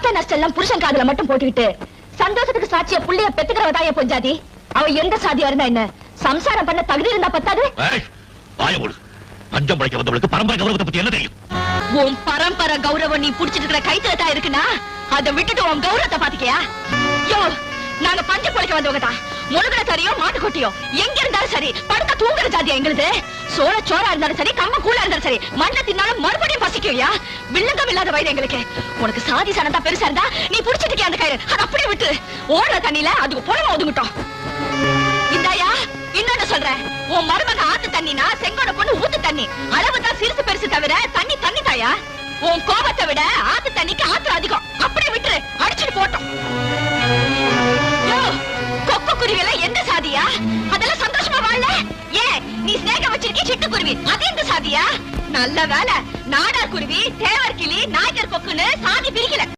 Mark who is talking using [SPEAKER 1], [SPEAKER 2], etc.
[SPEAKER 1] கஷ்ட நஷ்டம் எல்லாம் புருஷன் காதுல மட்டும் போட்டுக்கிட்டு சந்தோஷத்துக்கு சாட்சிய புள்ளைய பெத்துக்கிறவதாய பொஞ்சாதி. அவ எந்த சாதியா இருந்தா என்ன, சம்சாரம் பண்ண தகுதி இருந்தா பத்தாது.
[SPEAKER 2] பஞ்சம் படைக்க வந்தவளுக்கு பரம்பரை கௌரவத்தை பத்தி என்ன தெரியும்?
[SPEAKER 1] உன் பரம்பரை கௌரவம் நீ புடிச்சிட்டு இருக்கிற கைத்துல தான் இருக்குன்னா அதை விட்டுட்டு உன் கௌரவத்தை பாத்துக்கியா? யோ, நாங்க பஞ்சம் படைக்க வந்தவங்க தான். முழுகிற தரையோ மாட்டு கொட்டியோ எங்க இருந்தாலும் சரி, படுத்த தூங்குற ஜாதியா எங்களுது. சோழ சோறா இருந்தாலும் சரி, கம்ம கூழா இருந்தாலும் சரி, மண்ணை தின்னாலும் மறுபடியும் பசிக்குவியா? வில்லங்கம் இல்லாத வயது எங்களுக்கு. உனக்கு சாதி சனந்தா பெருசா இருந்தா நீ புடிச்சிட்டு இருக்கிய அந்த கயிறு அதை அப்படியே விட்டு ஓடுற தண்ணியில அதுக்கு புறமா ஒதுங்கிட்டோம். இந்தாயா இன்னொன்னு சொல்றேன், உன் மருமக ஆத்து தண்ணினா செங்கோட பொண்ணு ஊத்து தண்ணி. அளவுதான் சிறுசு பெருசு தவிர தண்ணி தண்ணி தாயா. உன் கோபத்தை விட ஆத்து தண்ணிக்கு ஆத்து அதிகம். அப்படியே விட்டுரு, அடிச்சுட்டு போட்டோம். கொக்கு குருவி எல்லாம் எந்த சாதியா? அதெல்லாம் சந்தோஷமா வாழல. ஏன் நீ ஸ்நேகம் வச்சிருக்கீ சிட்டுக்குருவி, அது எந்த சாதியா? நல்ல வேலை, நாடார் குருவி, தேவர் கிளி, நாய்க்கர் கொக்குன்னு சாதி பிரிக்கல.